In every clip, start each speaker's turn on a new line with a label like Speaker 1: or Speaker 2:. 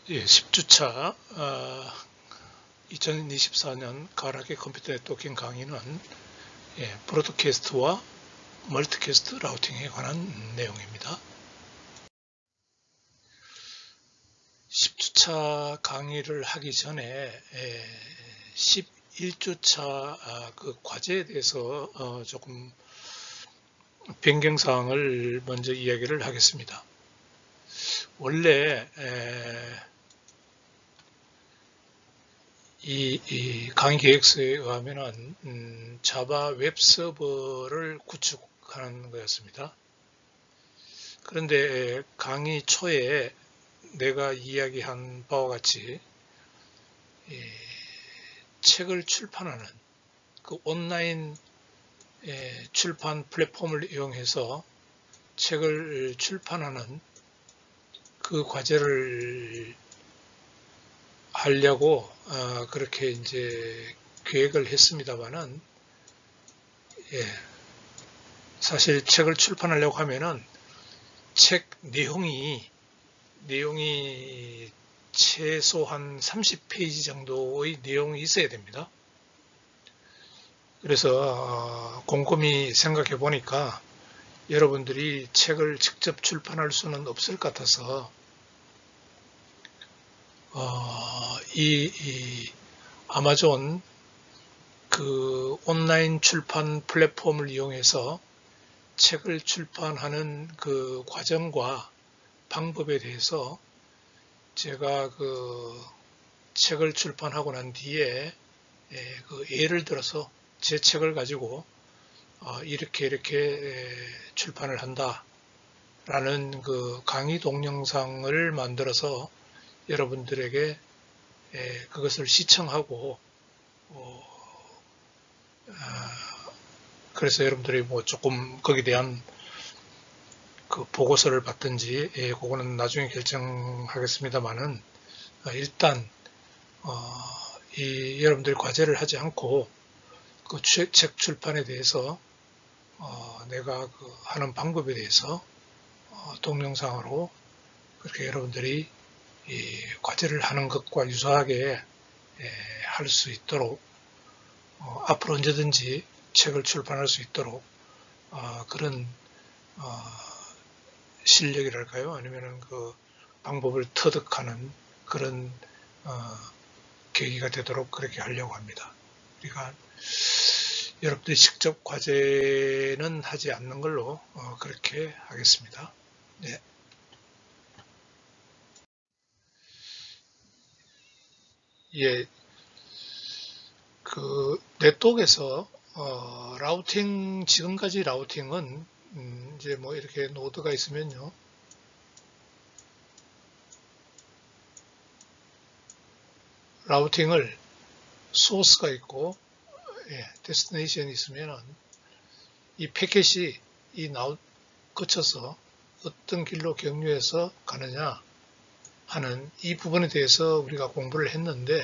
Speaker 1: 예, 10주차 2024년 가을학기 컴퓨터 네트워킹 강의는 브로드캐스트와 멀티캐스트 라우팅에 관한 내용입니다. 10주차 강의를 하기 전에 11주차 그 과제에 대해서 조금 변경사항을 먼저 이야기를 하겠습니다. 원래 이 강의 계획서에 의하면은 자바 웹서버를 구축하는 거였습니다. 그런데 강의 초에 내가 이야기한 바와 같이 책을 출판하는 그 온라인 출판 플랫폼을 이용해서 책을 출판하는 그 과제를 하려고 그렇게 이제 계획을 했습니다만은 사실 책을 출판하려고 하면은 책 내용이 최소한 30페이지 정도의 내용이 있어야 됩니다. 그래서 곰곰이 생각해 보니까 여러분들이 책을 직접 출판할 수는 없을 것 같아서 이 아마존 그 온라인 출판 플랫폼을 이용해서 책을 출판하는 그 과정과 방법에 대해서 제가 그 책을 출판하고 난 뒤에 그 예를 들어서 제 책을 가지고 이렇게 출판을 한다라는 그 강의 동영상을 만들어서 여러분들에게 그것을 시청하고 그래서 여러분들이 뭐 조금 거기에 대한 그 보고서를 받든지 그거는 나중에 결정하겠습니다만은 일단 이 여러분들이 과제를 하지 않고 그 책 출판에 대해서 내가 그 하는 방법에 대해서 동영상으로 그렇게 여러분들이 이 과제를 하는 것과 유사하게 할 수 있도록 앞으로 언제든지 책을 출판할 수 있도록 그런 실력이랄까요? 아니면은 그 방법을 터득하는 그런 계기가 되도록 그렇게 하려고 합니다. 그러니까 여러분들이 직접 과제는 하지 않는 걸로 그렇게 하겠습니다. 네. 예, 그 네트워크에서 라우팅 지금까지 라우팅은 이제 뭐 이렇게 노드가 있으면요, 라우팅을 소스가 있고 데스티네이션이 있으면은 이 패킷이 거쳐서 어떤 길로 경유해서 가느냐 하는 이 부분에 대해서 우리가 공부를 했는데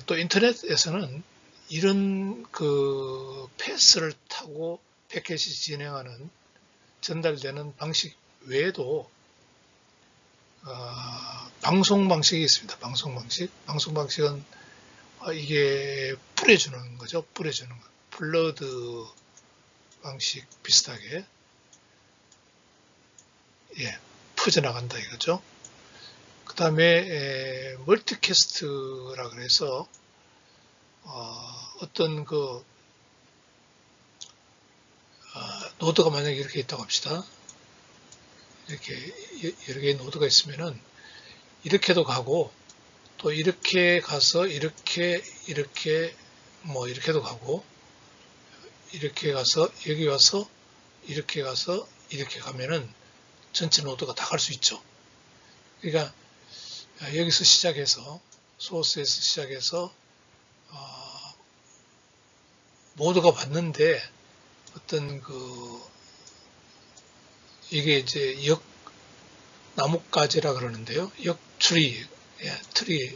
Speaker 1: 또 인터넷에서는 이런 그 패스를 타고 패킷이 진행하는 전달되는 방식 외에도 방송 방식이 있습니다. 방송 방식은 이게 뿌려주는 거죠. 뿌려주는 거. 플러드 방식 비슷하게 퍼져나간다 이거죠. 그 다음에 멀티캐스트라 그래서 어떤 그 노드가 만약에 이렇게 있다고 합시다. 이렇게 여러 개의 노드가 있으면은 이렇게도 가고 또 이렇게 가서 이렇게도 가고 이렇게 가서 여기 와서 이렇게 가서 이렇게 가면은 전체 노드가 다 갈 수 있죠. 그러니까 여기서 시작해서 소스에서 시작해서 모두가 봤는데 어떤 이게 이제 나뭇가지라 그러는데요.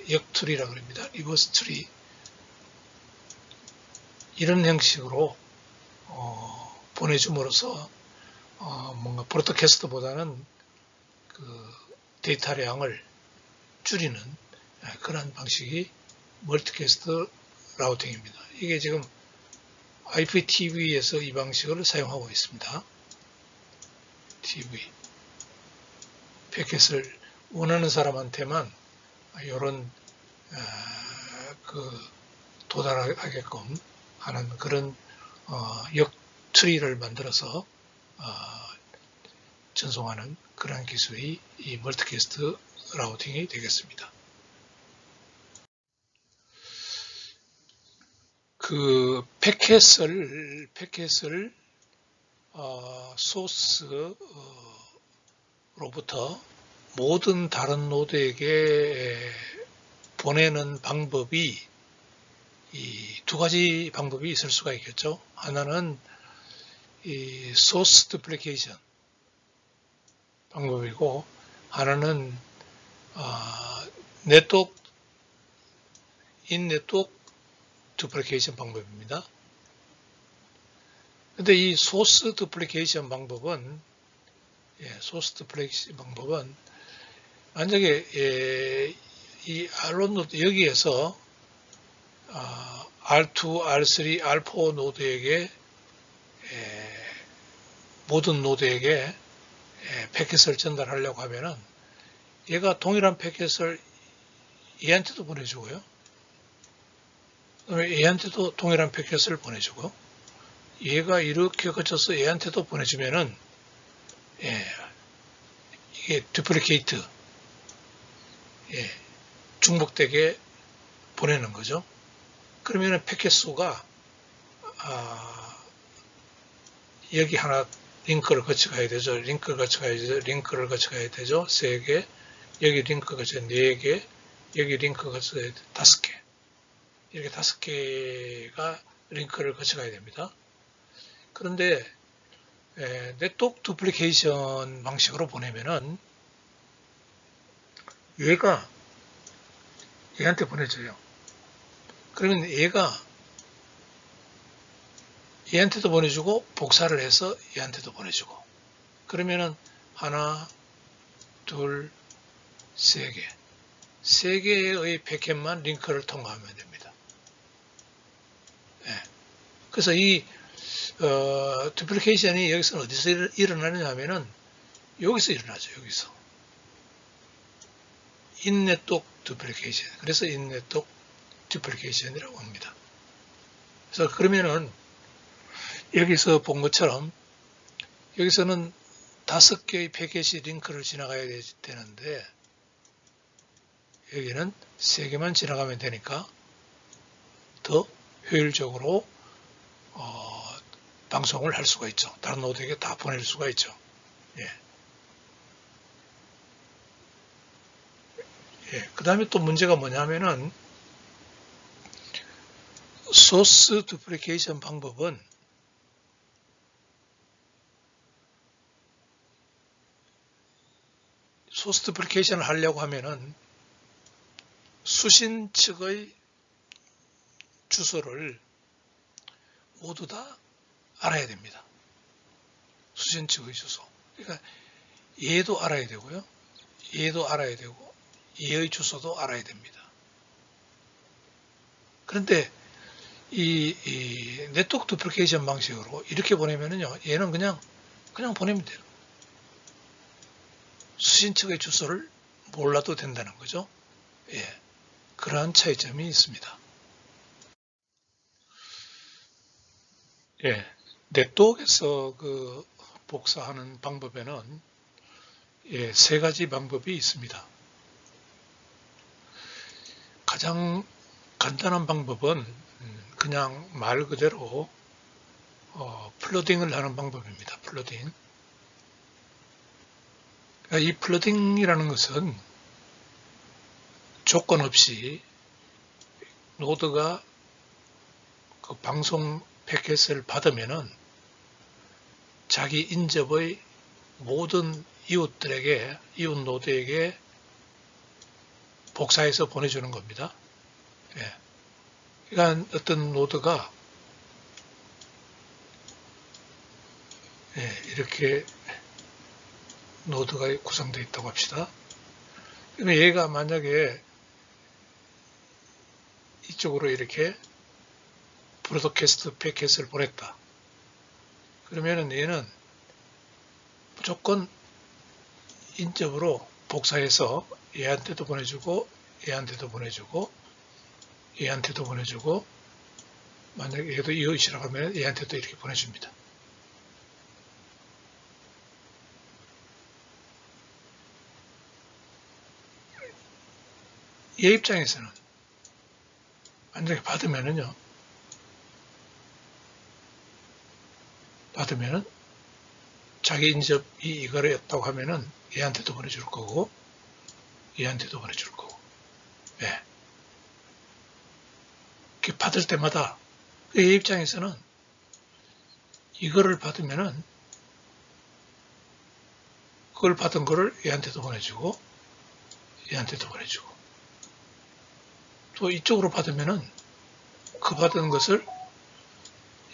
Speaker 1: 역트리라 그럽니다. 리버스 트리. 이런 형식으로 보내줌으로써 뭔가 브로드캐스트보다는 그 데이터량을 줄이는 그런 방식이 멀티캐스트 라우팅입니다. 이게 지금 IPTV에서 이 방식을 사용하고 있습니다. TV 패킷을 원하는 사람한테만 이런 도달하게끔 하는 그런 역트리를 만들어서 전송하는 그런 기술이 이 멀티캐스트 라우팅이 되겠습니다. 그 패킷을 소스로부터 모든 다른 노드에게 보내는 방법이 이 두 가지 방법이 있을 수가 있겠죠. 하나는 이 소스 두플리케이션 방법이고, 하나는 네트워크 두플리케이션 방법입니다. 근데 이 소스 두플리케이션 방법은 만약에 이 R1 노드 여기에서 R2, R3, R4 노드에게 모든 노드에게 패킷을 전달하려고 하면은 얘가 동일한 패킷을 얘한테도 보내주고요. 얘한테도 동일한 패킷을 보내주고, 얘가 이렇게 거쳐서 얘한테도 보내주면은 이게 두플리케이트 중복되게 보내는 거죠. 그러면은 패킷 수가 여기 하나 링크를 거쳐가야 되죠. 링크를 거쳐가야 되죠. 3개, 여기 링크 거쳐 4개, 여기 링크 거쳐 5개. 이렇게 5개가 링크를 거쳐가야 됩니다. 그런데 네트워크 두플리케이션 방식으로 보내면은 얘가 얘한테 보내줘요. 그러면 얘가 얘한테도 보내주고 복사를 해서 얘한테도 보내주고, 그러면은 하나, 둘, 3개, 3개의 패킷만 링크를 통과하면 됩니다. 그래서 이 두플리케이션이 여기서 어디서 일어나느냐 하면은 여기서 일어나죠. 여기서 인네트워크 두플리케이션. 그래서 인네트워크 두플리케이션이라고 합니다. 그래서 그러면은 여기서 본 것처럼 여기서는 5개의 패킷이 링크를 지나가야 되는데 여기는 3개만 지나가면 되니까 더 효율적으로 방송을 할 수가 있죠. 다른 노드에게 다 보낼 수가 있죠. 그 다음에 또 문제가 뭐냐면은 소스 두플리케이션 방법은 소스 두플리케이션을 하려고 하면은 수신 측의 주소를 모두 다 알아야 됩니다. 수신 측의 주소. 그러니까 얘도 알아야 되고요. 얘도 알아야 되고 얘의 주소도 알아야 됩니다. 그런데 이 네트워크 두플리케이션 방식으로 이렇게 보내면은요, 얘는 그냥 보내면 돼요. 수신 측의 주소를 몰라도 된다는 거죠. 그러한 차이점이 있습니다. 네트워크에서 그 복사하는 방법에는 3가지 방법이 있습니다. 가장 간단한 방법은 그냥 말 그대로 플러딩을 하는 방법입니다. 플러딩. 이 플러딩이라는 것은 조건 없이 노드가 그 방송 패킷을 받으면은 자기 인접의 모든 이웃 노드에게 복사해서 보내주는 겁니다. 그러니까 어떤 노드가 이렇게 노드가 구성되어 있다고 합시다. 그러면 얘가 만약에 이쪽으로 이렇게 브로드캐스트 패킷을 보냈다. 그러면은 얘는 무조건 인접으로 복사해서 얘한테도 보내주고 얘한테도 보내주고 얘한테도 보내주고 만약에 얘도 이웃이라고 하면 얘한테도 이렇게 보내줍니다. 얘 입장에서는 만약에 받으면은 자기 인접이 이거였다고 하면은 얘한테도 보내줄 거고 얘한테도 보내줄 거고. 예. 받을 때마다 얘 입장에서는 이거를 받으면은 그걸 받은 거를 얘한테도 보내주고 얘한테도 보내주고 또 이쪽으로 받으면은 그 받은 것을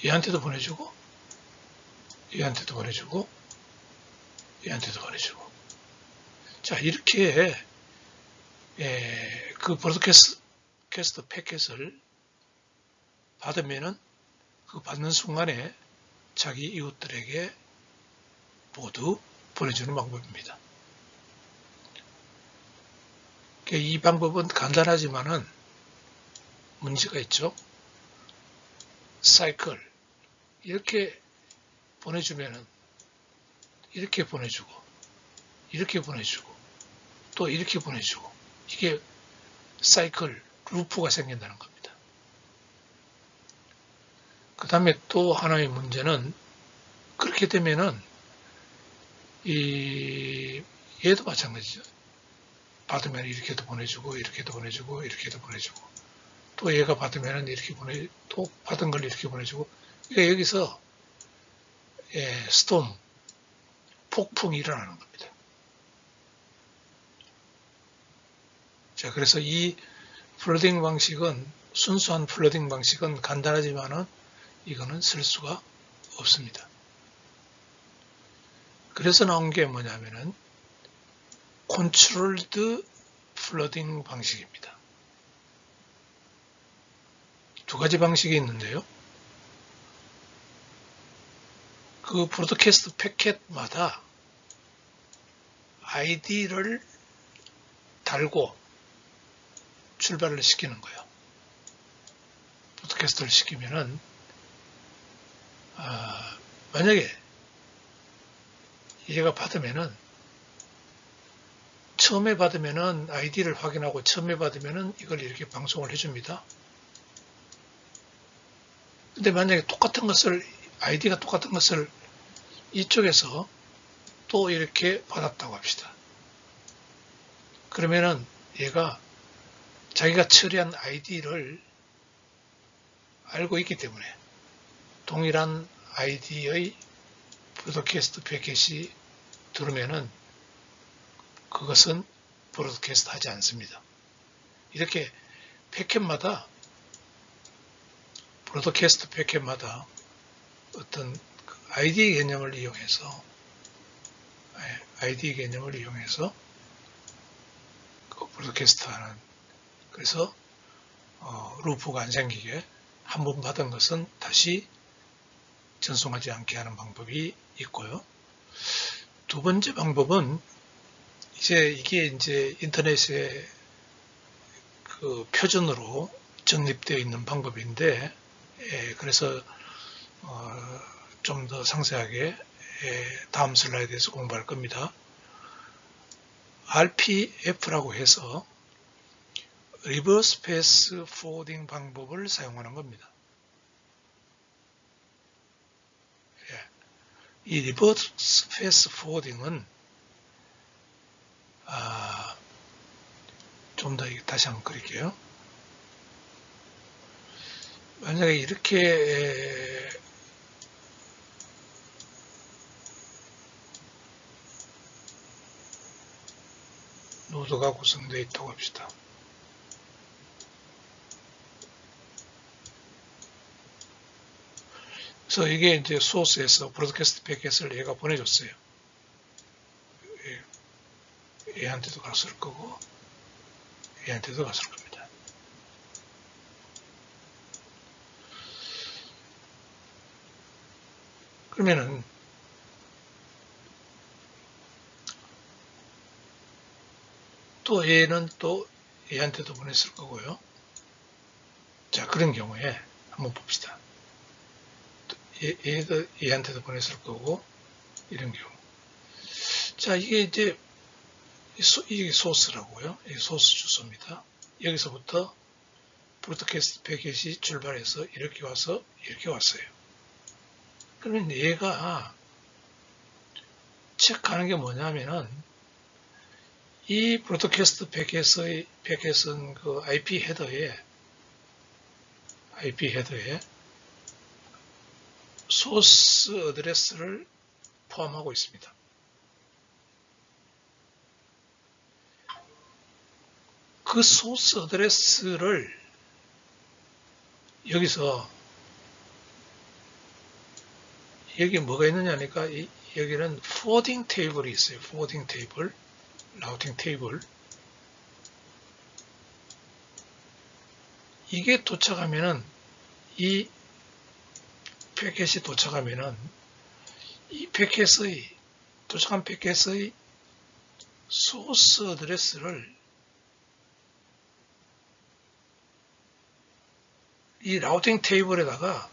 Speaker 1: 얘한테도 보내주고 얘한테도 보내주고 얘한테도 보내주고. 자, 이렇게 그 브로드캐스트 패킷을 받으면은 그 받는 순간에 자기 이웃들에게 모두 보내주는 방법입니다. 이 방법은 간단하지만은 문제가 있죠. 사이클 이렇게 보내주면은 이렇게 보내주고 이렇게 보내주고 또 이렇게 보내주고 이게 사이클 루프가 생긴다는 겁니다. 그 다음에 또 하나의 문제는 그렇게 되면은 얘도 마찬가지죠. 받으면 이렇게도 보내주고 이렇게도 보내주고 이렇게도 보내주고 또 얘가 받으면 이렇게 또 받은 걸 이렇게 보내주고. 그러니까 여기서 스톰 폭풍이 일어나는 겁니다. 자, 그래서 이 플러딩 방식은 순수한 플러딩 방식은 간단하지만은 이거는 쓸 수가 없습니다. 그래서 나온 게 뭐냐면은 컨트롤드 플러딩 방식입니다. 두 가지 방식이 있는데요. 그 브로드캐스트 패킷마다 아이디를 달고 출발을 시키는 거예요. 브로드캐스트를 시키면은 만약에 얘가 받으면은 처음에 받으면은 아이디를 확인하고 처음에 받으면은 이걸 이렇게 방송을 해줍니다. 근데 만약에 아이디가 똑같은 것을 이쪽에서 또 이렇게 받았다고 합시다. 그러면은 얘가 자기가 처리한 아이디를 알고 있기 때문에 동일한 아이디의 브로드캐스트 패킷이 들어오면은 그것은 브로드캐스트 하지 않습니다. 이렇게 브로드캐스트 패킷마다 어떤 아이디 개념을 이용해서 그 브로드캐스트 하는, 그래서 루프가 안 생기게 한 번 받은 것은 다시 전송하지 않게 하는 방법이 있고요. 두 번째 방법은 이게 인터넷에 그 표준으로 정립되어 있는 방법인데, 그래서 좀 더 상세하게 다음 슬라이드에서 공부할 겁니다. RPF라고 해서 리버스 패스 포워딩 방법을 사용하는 겁니다. 이 리버스 패스 포워딩은 좀 더 다시 한번 그릴게요. 만약에 이렇게 노드가 구성되어 있다고 합시다. 그래서 이게 이제 소스에서 브로드캐스트 패킷을 얘가 보내줬어요. 얘한테도 갔을 거고 얘한테도 갔을 겁니다. 그러면은 또 얘는 또 얘한테도 보냈을 거고요. 자, 그런 경우에 한번 봅시다. 얘도 얘한테도 보냈을 거고, 이런 경우. 자, 이게 이제 이게 소스라고요. 이게 소스 주소입니다. 여기서부터 브로드캐스트 패킷이 출발해서 이렇게 와서 이렇게 왔어요. 그러면 얘가 체크하는 게 뭐냐면은 이 브로드캐스트 패킷은 그 IP 헤더에 소스 어드레스를 포함하고 있습니다. 그 소스 어드레스를 여기서 여기 뭐가 있느냐니까 여기는 포워딩 테이블이 있어요. 포워딩 테이블, 라우팅 테이블. 이게 도착하면은 이 패킷이 도착하면은 이 도착한 패킷의 소스 어드레스를 이 라우팅 테이블에다가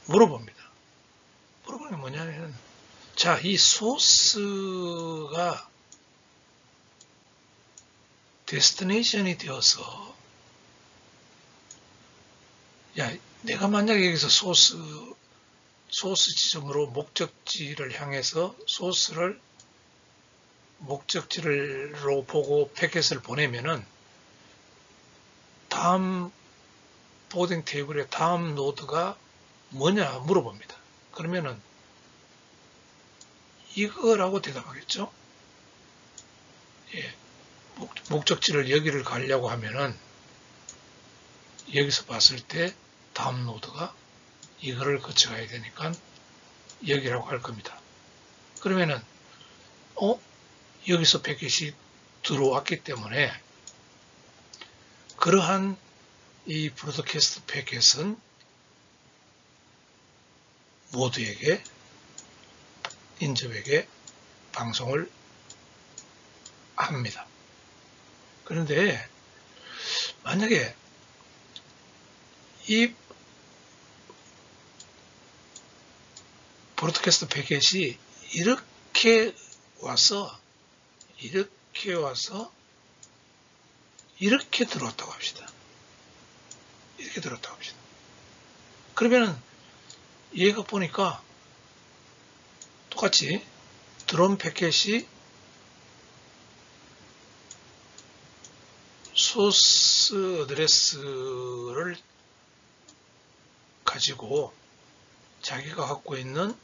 Speaker 1: 물어봅니다. 물어보는 게 뭐냐면, 자, 이 소스가 데스티네이션이 되어서, 야, 내가 만약에 여기서 소스 지점으로 목적지를 향해서 소스를 목적지로 보고 패킷을 보내면은 다음 보딩 테이블의 다음 노드가 뭐냐 물어봅니다. 그러면은 이거라고 대답하겠죠. 예, 목적지를 여기를 가려고 하면은 여기서 봤을 때 다음 노드가 이거를 거쳐가야 되니까 여기라고 할 겁니다. 그러면은 여기서 패킷이 들어왔기 때문에 그러한 이 브로드캐스트 패킷은 모두에게 인접에게 방송을 합니다. 그런데 만약에 이 브로드캐스트 패킷이 이렇게 와서 이렇게 들어왔다고 합시다. 이렇게 들어왔다고 합시다. 그러면은 얘가 보니까 똑같이 들어온 패킷이 소스 어드레스를 가지고 자기가 갖고 있는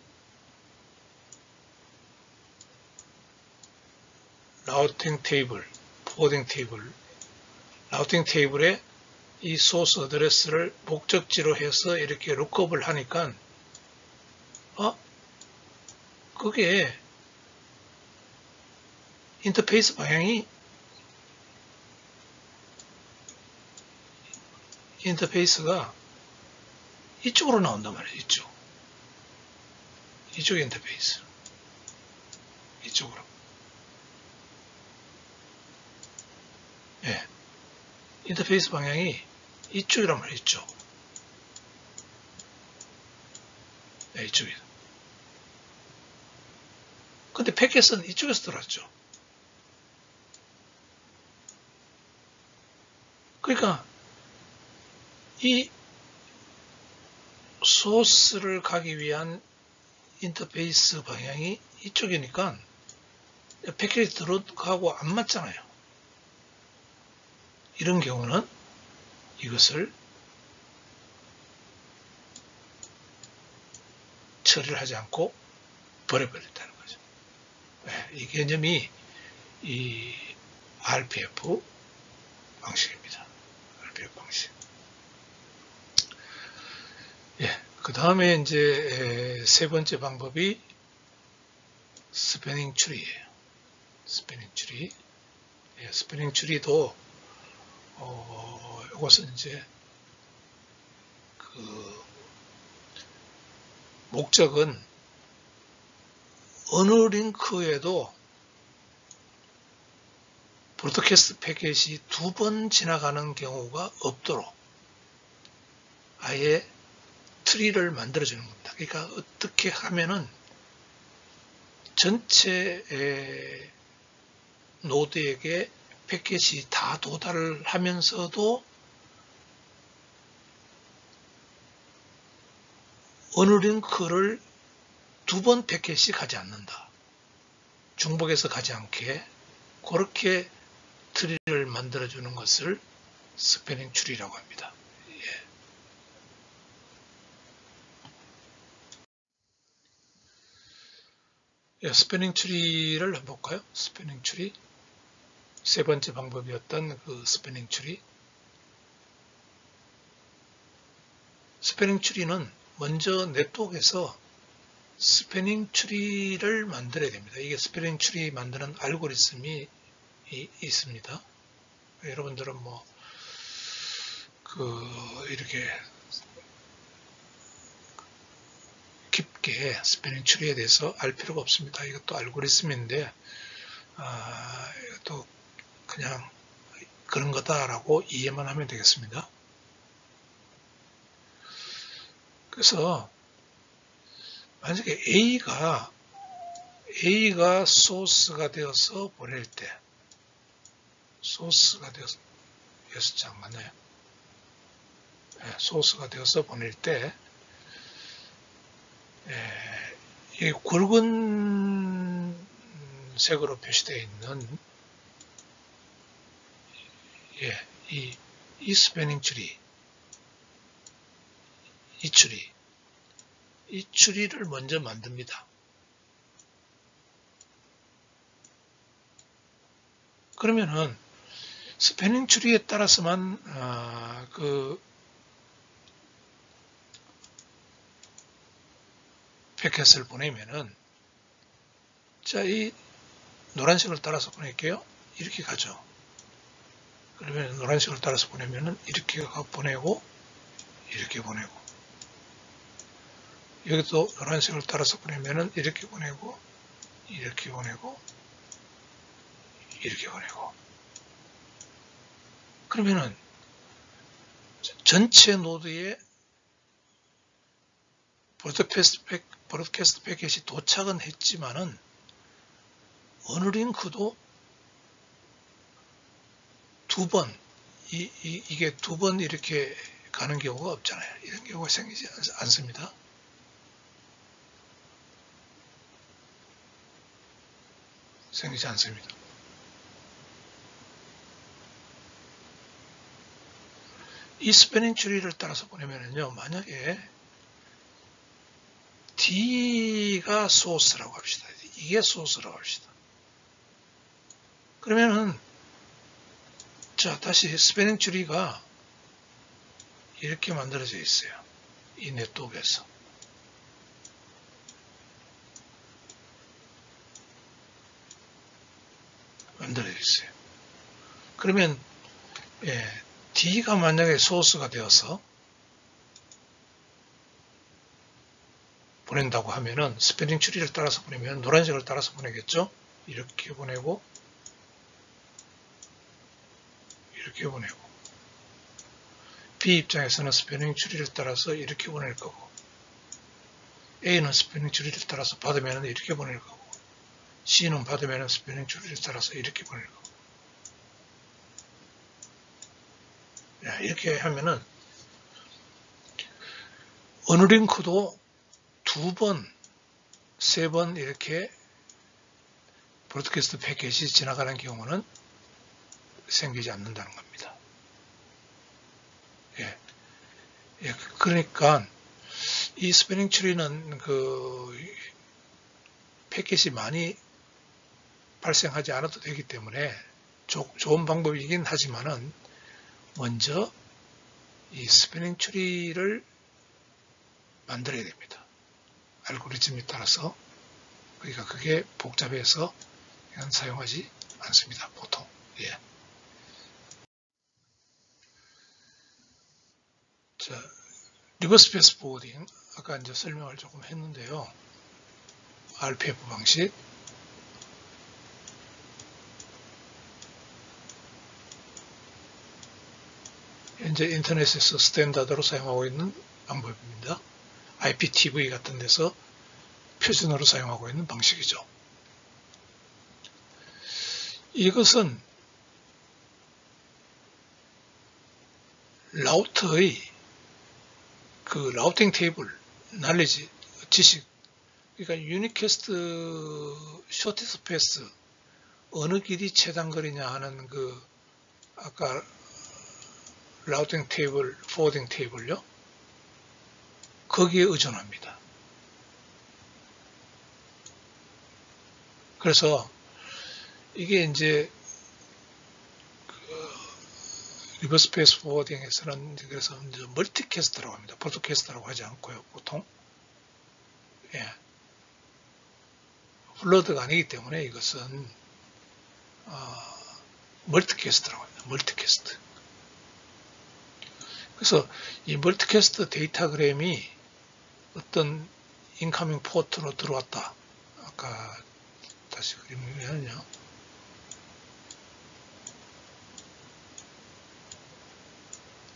Speaker 1: 라우팅 테이블, 포워딩 테이블, 라우팅 테이블에 이 소스 어드레스를 목적지로 해서 이렇게 룩업을 하니까 그게 인터페이스 방향이 인터페이스가 이쪽으로 나온단 말이에요. 이쪽 인터페이스 이쪽으로. 예, 인터페이스 방향이 이쪽이란 말이죠. 네, 이쪽이다. 근데 패킷은 이쪽에서 들어왔죠. 그러니까 이 소스를 가기 위한 인터페이스 방향이 이쪽이니까 패킷이 들어가고 안 맞잖아요. 이런 경우는 이것을 처리를 하지 않고 버려버렸다는 거죠. 이 개념이 이 RPF 방식입니다. RPF 방식. 예, 그 다음에 이제 세 번째 방법이 스패닝 트리예요. 스패닝 트리. 예, 스패닝 트리도 이것은 이제 그 목적은 어느 링크에도 브로드캐스트 패킷이 두 번 지나가는 경우가 없도록 아예 트리를 만들어주는 겁니다. 그러니까 어떻게 하면은 전체 노드에게 패킷이 다 도달을 하면서도 어느 링크를 두 번 패킷이 가지 않는다. 중복해서 가지 않게 그렇게 트리를 만들어주는 것을 스패닝 트리라고 합니다. 예, 스패닝 트리를 한번 볼까요? 스패닝 트리. 세 번째 방법이었던 그 스패닝 트리. 스패닝 트리는 먼저 네트워크에서 스패닝 트리를 만들어야 됩니다. 이게 스패닝 트리 만드는 알고리즘이 있습니다. 여러분들은 이렇게 깊게 스패닝 트리에 대해서 알 필요가 없습니다. 이것도 알고리즘인데, 이것도 그냥 그런 거다라고 이해만 하면 되겠습니다. 그래서 만약에 A가 소스가 되어서 보낼 때, 소스가 되어서 6장 맞나요? 네, 소스가 되어서 보낼 때, 이 굵은 색으로 표시되어 있는 이 스패닝 트리, 이 추리를 먼저 만듭니다. 그러면은 스패닝 트리에 따라서만 그 패킷을 보내면은 자, 이 노란색을 따라서 보낼게요. 이렇게 가죠. 그러면 노란색을 따라서 보내면은 이렇게 보내고 이렇게 보내고 여기도 노란색을 따라서 보내면은 이렇게 보내고 이렇게 보내고 이렇게 보내고 그러면은 전체 노드에 브로드캐스트 패킷이 도착은 했지만은 어느 링크도 두 번, 이게 두 번 이렇게 가는 경우가 없잖아요. 이런 경우가 생기지 않습니다. 생기지 않습니다. 이 스패닝 트리를 따라서 보내면요, 만약에 D가 소스라고 합시다. 이게 소스라고 합시다. 그러면은 자, 다시 스패닝 트리가 이렇게 만들어져 있어요. 이 네트워크에서. 만들어져 있어요. 그러면 D가 만약에 소스가 되어서 보낸다고 하면은 스패닝 트리를 따라서 보내면 노란색을 따라서 보내겠죠? 이렇게 보내고 이렇게 보내고 B 입장에서는 스패닝 트리를 따라서 이렇게 보낼 거고 A는 스패닝 트리를 따라서 받으면 이렇게 보낼 거고 C는 받으면 스패닝 트리를 따라서 이렇게 보낼 거고 이렇게 하면은 어느 링크도 두 번, 세 번 이렇게 브로드캐스트 패킷이 지나가는 경우는 생기지 않는다는 겁니다. 그러니까 이 스패닝 트리는 그 패킷이 많이 발생하지 않아도 되기 때문에 좋은 방법이긴 하지만은 먼저 이 스패닝 트리를 만들어야 됩니다. 알고리즘에 따라서. 그러니까 그게 복잡해서 그냥 사용하지 않습니다. 보통. 예. 자, 리버스 패스포워딩 아까 이제 설명을 조금 했는데요. RPF 방식. 현재 인터넷에서 스탠다드로 사용하고 있는 방법입니다. IPTV 같은 데서 표준어로 사용하고 있는 방식이죠. 이것은 라우터의 그 라우팅 테이블, 날리지, 지식, 그러니까 유니캐스트 쇼티스 패스 어느 길이 최단 거리냐 하는 그 아까 라우팅 테이블, 포워딩 테이블요. 거기에 의존합니다. 그래서 이게 이제 리버스 패스 포워딩에서는 그래서 이제 멀티캐스트라고 합니다. 브로드캐스트라고 하지 않고요, 보통. 예. 플러드가 아니기 때문에 이것은 멀티캐스트라고 합니다. 멀티캐스트. 그래서 이 멀티캐스트 데이터그램이 어떤 인커밍 포트로 들어왔다. 아까 다시 그리면요.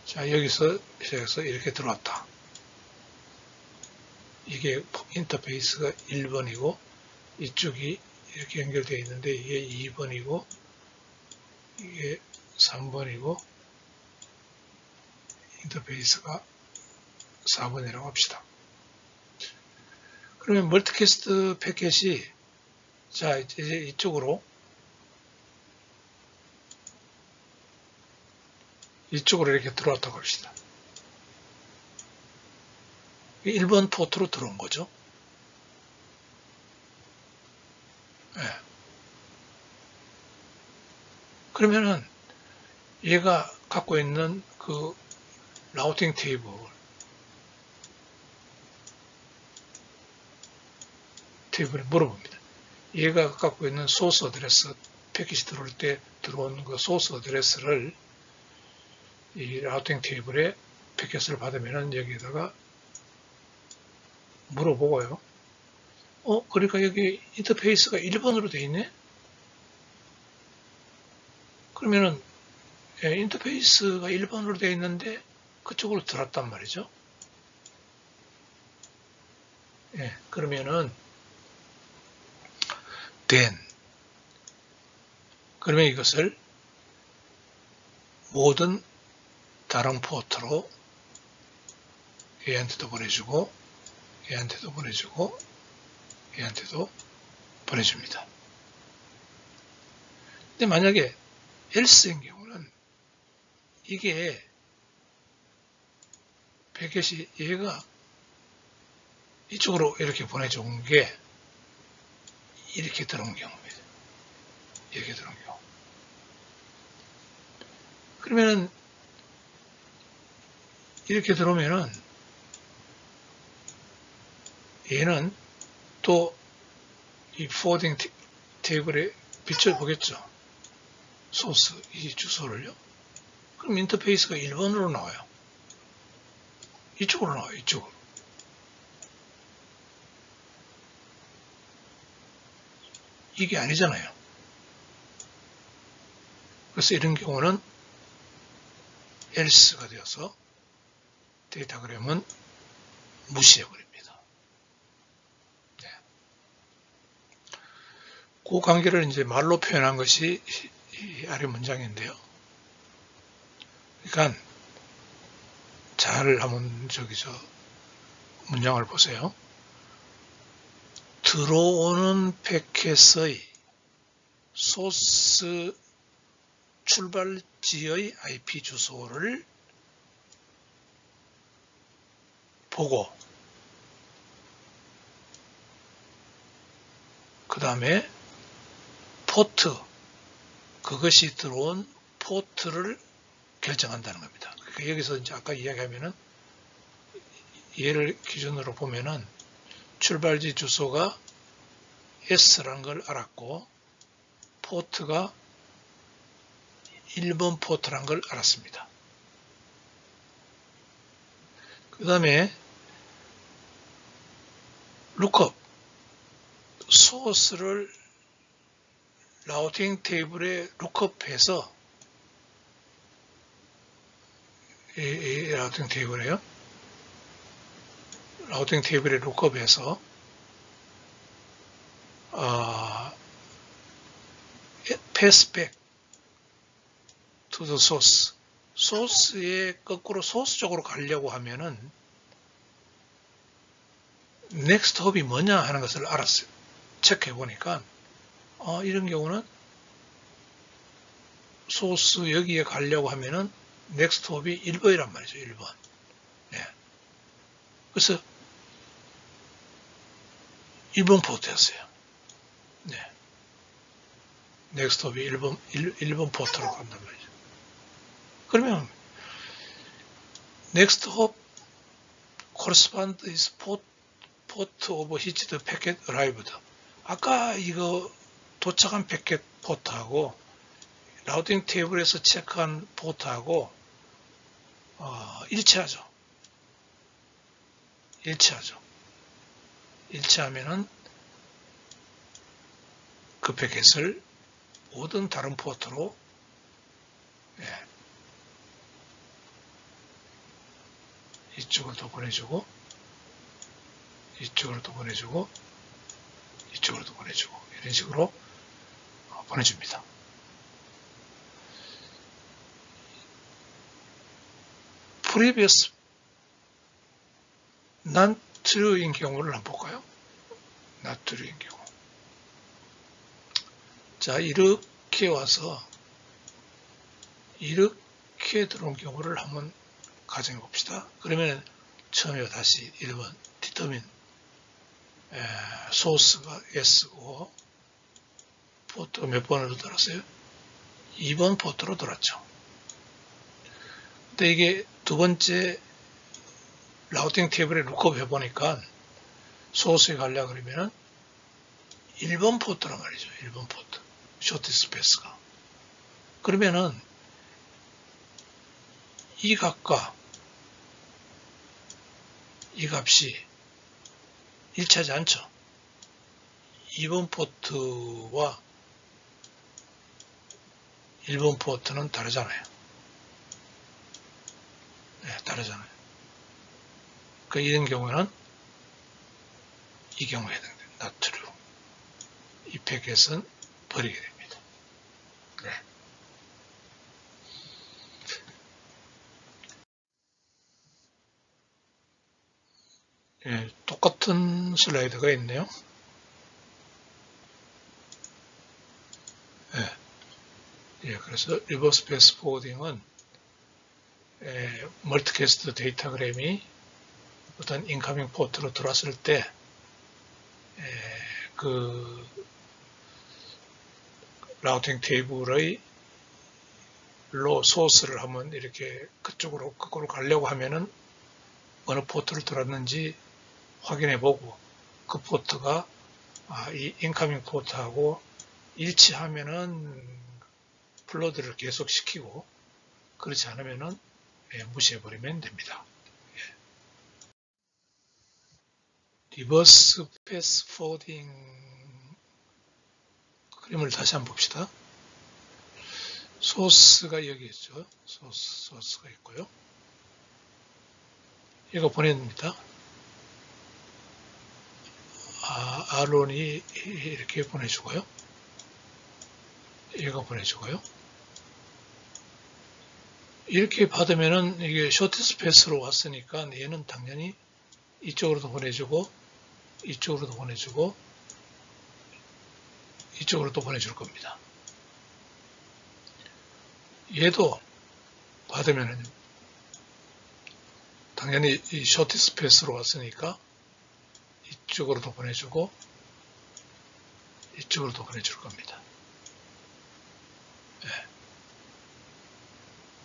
Speaker 1: 자, 여기서 시작해서 이렇게 들어왔다. 이게 인터페이스가 1번이고 이쪽이 이렇게 연결되어 있는데 이게 2번이고 이게 3번이고 인터페이스가 4번이라고 합시다. 그러면 멀티캐스트 패켓이 자 이제 이쪽으로 이렇게 들어왔다고 합시다. 1번 포트로 들어온 거죠. 네. 그러면은 얘가 갖고 있는 그 라우팅 테이블에 물어봅니다. 얘가 갖고 있는 소스 어드레스, 패킷이 들어올 때 들어온 그 소스 어드레스를 이 라우팅 테이블에 패킷을 받으면은 여기에다가 물어보고요. 그러니까 여기 인터페이스가 1번으로 되어 있네? 그러면은, 예, 인터페이스가 1번으로 되어 있는데 그쪽으로 들어왔단 말이죠. 예, 그러면은, then. 그러면 이것을 모든 다른 포트로 얘한테도 보내주고, 얘한테도 보내주고, 얘한테도 보내줍니다. 근데 만약에 else인 경우는 이게 패킷이 얘가 이쪽으로 이렇게 보내준 게 이렇게 들어온 경우입니다. 이렇게 들어온 경우. 그러면은 이렇게 들어오면은 얘는 또 이 포워딩 테이블에 비춰보겠죠. 소스, 이 주소를요. 그럼 인터페이스가 1번으로 나와요. 이쪽으로 나와요. 이쪽으로. 이게 아니잖아요. 그래서 이런 경우는 else가 되어서 데이터그램은 무시해버립니다. 네. 그 관계를 이제 말로 표현한 것이 이 아래 문장인데요. 그러니까 잘 한번 문장을 보세요. 들어오는 패켓의 소스 출발지의 IP 주소를 보고 그 다음에 포트, 그것이 들어온 포트를 결정한다는 겁니다. 그러니까 여기서 이제 아까 이야기하면은 얘를 기준으로 보면은 출발지 주소가 S라는 걸 알았고 포트가 1번 포트란 걸 알았습니다. 그 다음에 lookup, 소스를 라우팅 테이블에 룩업해서 이 라우팅 테이블에요. 라우팅 테이블에 룩업해서 pass back to the source. 소스에 거꾸로 소스 쪽으로 가려고 하면은 next hop이 뭐냐 하는 것을 알았어요. 체크해 보니까 이런 경우는 소스 여기에 가려고 하면은 next hop이 1번이란 말이죠. 1번. 네. 그래서 1번 포트였어요. 네. next hop이 1번 포트로 간단 말이죠. 그러면 next hop correspond is port of hitched packet arrived. 아까 이거 도착한 패켓 포트하고 라우팅 테이블에서 체크한 포트하고 일치하죠. 일치하면은 그 패켓을 모든 다른 포트로 이쪽으로 또 보내주고 이쪽으로 또 보내주고 이쪽으로 또 보내주고 이런 식으로 보내줍니다. previous not true인 경우를 한번 볼까요? not true인 경우. 자, 이렇게 와서 이렇게 들어온 경우를 한번 가정해 봅시다. 그러면 처음에 다시 1번 determine 소스가 S고 포트가 몇 번으로 들었어요? 2번 포트로 들었죠. 근데 이게 두 번째 라우팅 테이블에 룩업 해보니까 소스에 가려고 그러면은 1번 포트란 말이죠. 1번 포트. 쇼티스 패스가. 그러면은 이 값과 이 값이 일치하지 않죠. 2번 포트와 1번 포트는 다르잖아요. 네, 다르잖아요. 그 이런 경우에는 이 경우에 해당돼요. not true. 이 패켓은 버리게 됩니다. 네. 예, 똑같은 슬라이드가 있네요. 예, 그래서 리버스 패스 포워딩은 멀티캐스트 데이터그램이 어떤 인커밍 포트로 들어왔을 때 그 라우팅 테이블의 소스를 한번 이렇게 그쪽으로 거꾸로 가려고 하면은 어느 포트를 들었는지 확인해 보고 그 포트가 이 인커밍 포트하고 일치하면은 플로드를 계속 시키고 그렇지 않으면은 무시해 버리면 됩니다. 리버스 패스 포워딩 그림을 다시 한번 봅시다. 소스가 여기 있죠. 소스가 있고요. 이거 보냅니다. 아론이 이렇게 보내주고요. 이거 보내주고요. 이렇게 받으면은 이게 쇼티스 패스로 왔으니까 얘는 당연히 이쪽으로도 보내주고 이쪽으로도 보내주고 이쪽으로도 보내줄 겁니다. 얘도 받으면은 당연히 이 쇼티스 패스로 왔으니까 이쪽으로도 보내주고 이쪽으로도 보내줄 겁니다.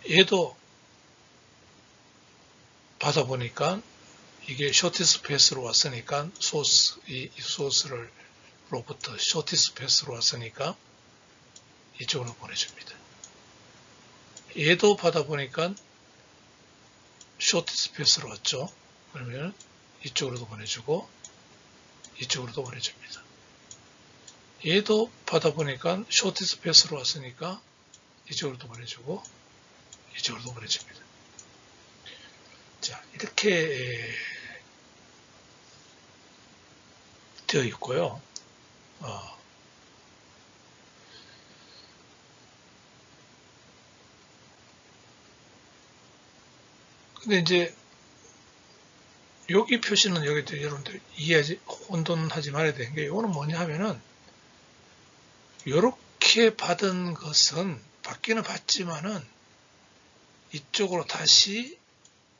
Speaker 1: 얘도 받아보니까 이게 쇼티스 패스로 왔으니까 이 소스를 로부터 쇼티스 패스로 왔으니까 이쪽으로 보내줍니다. 얘도 받아보니까 쇼티스 패스로 왔죠. 그러면 이쪽으로도 보내주고 이쪽으로도 보내줍니다. 얘도 받아보니까 쇼티스 패스로 왔으니까 이쪽으로도 보내주고 이쪽으로도 보내줍니다. 자, 이렇게 되어 있고요. 근데 이제 여기 표시는 여기 여러분들 이해하지, 혼돈하지 말아야 되는 게, 이거는 뭐냐 하면은, 요렇게 받은 것은 받기는 받지만은 이쪽으로 다시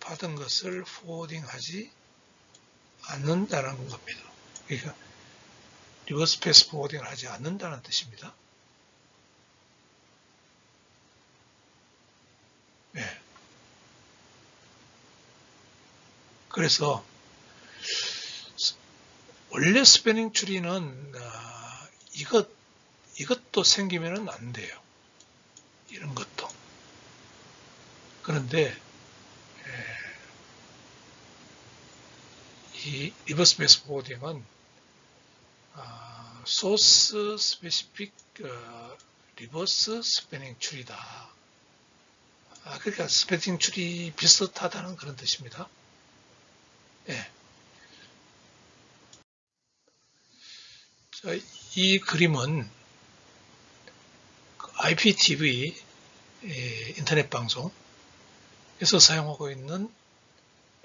Speaker 1: 받은 것을 포워딩하지 않는다는 겁니다. 그러니까 리버스 패스 포워딩을 하지 않는다는 뜻입니다. 네. 그래서 원래 스패닝 추리는 이것도 생기면은 안 돼요. 이런 것도. 그런데 이 리버스 패스 포워딩은 소스 스페시픽 리버스 스패닝 추리다. 그러니까 스패닝 추리 비슷하다는 그런 뜻입니다. 예. 자, 이 그림은 IPTV 인터넷 방송에서 사용하고 있는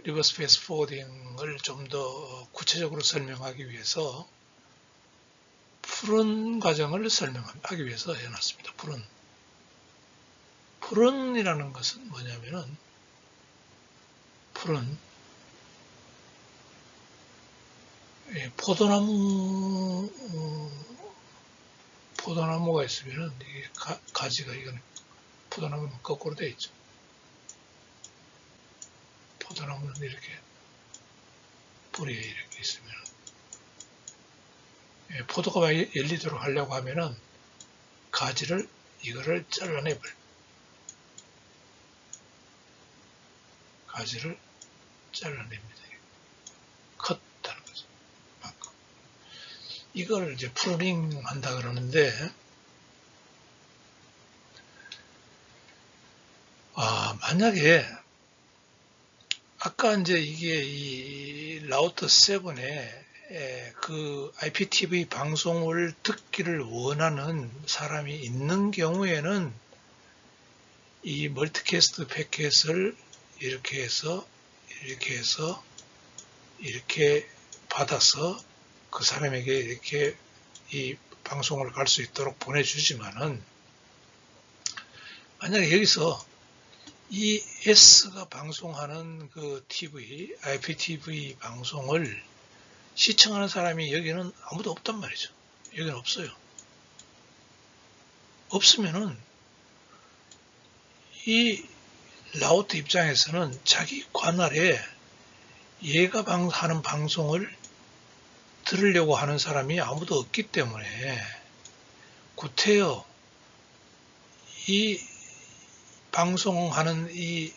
Speaker 1: 리버스 패스 포워딩을 좀 더 구체적으로 설명하기 위해서 푸른 과정을 설명하기 위해서 해놨습니다. 푸른이라는 것은 뭐냐면은, 푸른 포도나무가 있으면은 이게 가지가, 이건 포도나무는 거꾸로 되어 있죠. 포도나무는 이렇게 뿌리에 이렇게 있으면, 포도가 열리도록 하려고 하면은 가지를, 이거를 잘라내버려. 가지를 잘라냅니다. 컷하는 거죠. 만큼. 이걸 이제 프루닝 한다 그러는데, 만약에 아까 이제 이게 이 라우터 7에 그 IPTV 방송을 듣기를 원하는 사람이 있는 경우에는 이 멀티캐스트 패킷을 이렇게 해서 이렇게 받아서 그 사람에게 이렇게 이 방송을 갈 수 있도록 보내주지만은, 만약에 여기서 이 S가 방송하는 그 TV, IPTV 방송을 시청하는 사람이 여기는 아무도 없단 말이죠. 여기는 없어요. 없으면은 이 라우터 입장에서는 자기 관할에 얘가 하는 방송을 들으려고 하는 사람이 아무도 없기 때문에, 구태여 이 방송하는, 이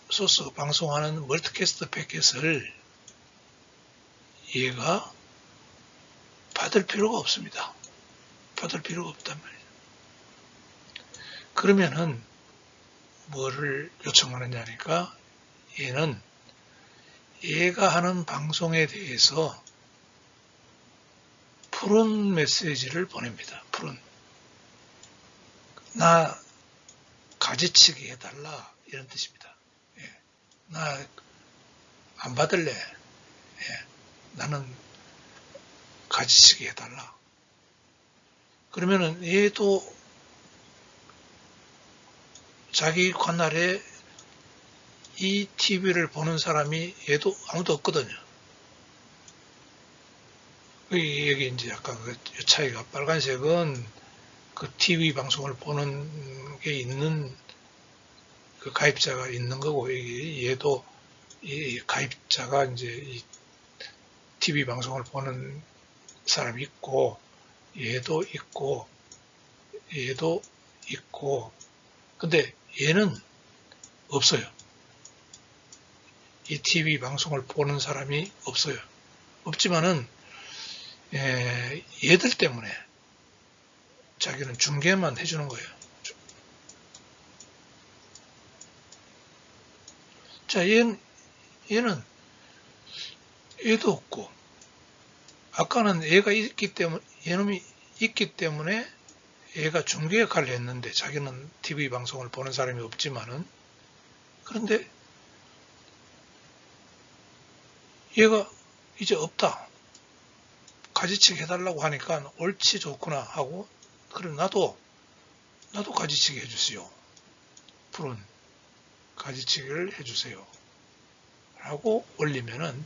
Speaker 1: 소스 방송하는 멀티캐스트 패킷을 얘가 받을 필요가 없습니다. 받을 필요가 없단 말이에요. 그러면은 뭐를 요청하느냐니까, 얘는 얘가 하는 방송에 대해서 푸른 메시지를 보냅니다. 푸른. 나 가지치기 해달라, 이런 뜻입니다. 나 안 받을래. 나는 가지치기 해달라. 그러면은 얘도 자기 관할에 이 TV를 보는 사람이 얘도 아무도 없거든요. 여기 이제 약간 그 차이가, 빨간색은 그 TV 방송을 보는 게 있는 그 가입자가 있는 거고, 얘도 이 가입자가 이제 이 TV 방송을 보는 사람이 있고, 얘도 있고, 얘도 있고, 근데 얘는 없어요. 이 TV 방송을 보는 사람이 없어요. 없지만은 얘들 때문에 자기는 중계만 해주는 거예요. 자, 얘는 얘도 없고, 아까는 얘가 있기 때문에, 얘놈이 있기 때문에 얘가 중계 역할을 했는데 자기는 TV 방송을 보는 사람이 없지만은, 그런데 얘가 이제 없다. 가지치기 해달라고 하니까 옳지 좋구나 하고, 그래 나도 가지치기 해주세요. 푸른 가지치기를 해주세요. 라고 올리면은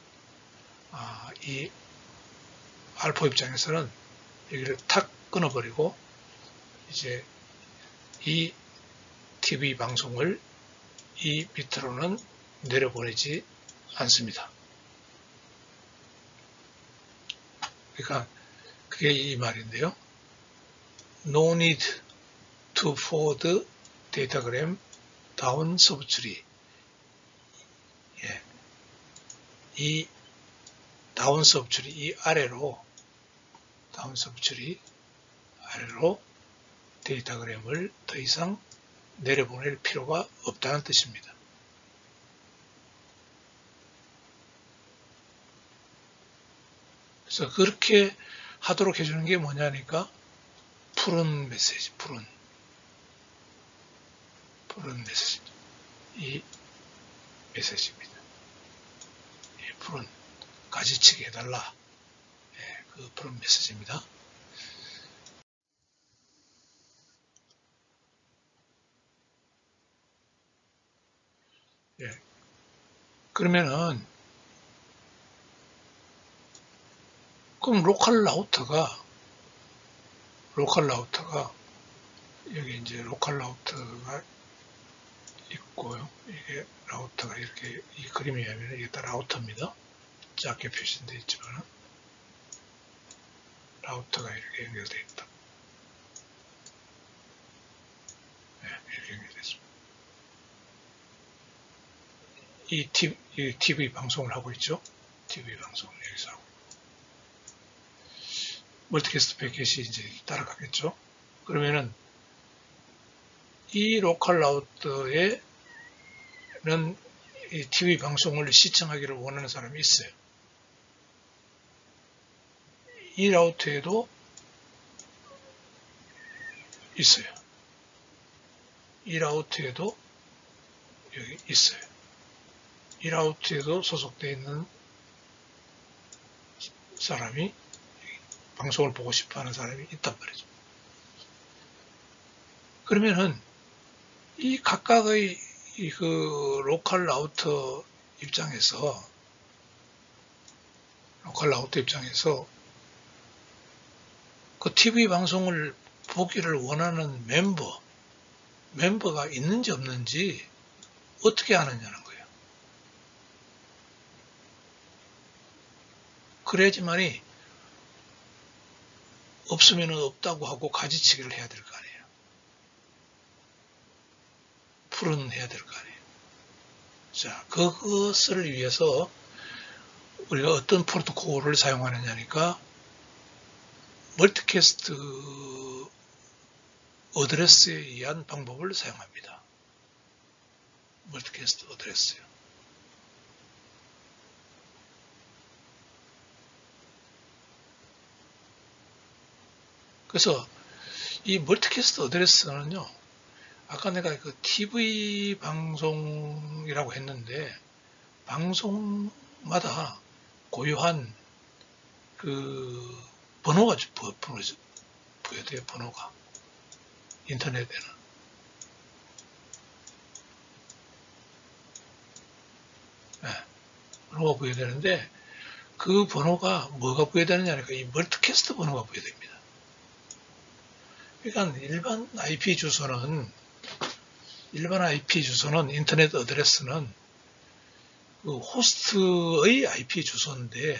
Speaker 1: 이 알포 입장에서는 여기를 탁 끊어버리고 이제 이 TV 방송을 이 밑으로는 내려보내지 않습니다. 그러니까 그게 이 말인데요. No need to forward datagram down subtree. 예. 이 다운 서브트리, 이 아래로 데이터그램을 더 이상 내려보낼 필요가 없다는 뜻입니다. 그래서 그렇게 하도록 해주는 게 뭐냐니까 푸른 메시지, 푸른 메시지, 이 메시지입니다. 예, 푸른 가지치기 해달라. 예, 그 푸른 메시지입니다. 예, 그러면은 그럼 로컬 라우터가 여기 이제 로컬 라우터가 있고요. 이게 라우터가 이렇게 이 그림에 의하면 이게 다 라우터입니다. 작게 표시되어 있지만 라우터가 이렇게 연결되어 있다. 네, 이렇게 연결됐습니다. 이 TV 방송을 하고 있죠. TV 방송을 여기서 하고. 멀티캐스트 패킷이 이제 따라가겠죠. 그러면은 이 로컬 라우터에는 이 TV 방송을 시청하기를 원하는 사람이 있어요. 이 라우터에도 있어요. 이 라우터에도 여기 있어요. 이 라우터에도 소속되어 있는 사람이 방송을 보고 싶어 하는 사람이 있단 말이죠. 그러면은 이 각각의 그 로컬 라우터 입장에서 그 TV 방송을 보기를 원하는 멤버가 있는지 없는지 어떻게 아느냐는 거예요. 그래야지만이 없으면 없다고 하고 가지치기를 해야 될 거 아니에요. 풀어내야 될 거 아니에요. 자, 그것을 위해서 우리가 어떤 프로토콜을 사용하느냐니까 멀티캐스트 어드레스에 의한 방법을 사용합니다. 멀티캐스트 어드레스요. 그래서 이 멀티캐스트 어드레스는요, 아까 내가 그 TV 방송이라고 했는데, 방송마다 고유한 그 번호가 부여돼요, 번호가. 인터넷에는. 네, 번호가 부여되는데, 그 번호가 뭐가 부여되느냐니까 이 멀티캐스트 번호가 부여됩니다. 그러니까 일반 IP 주소는 인터넷 어드레스는 그 호스트의 IP 주소인데,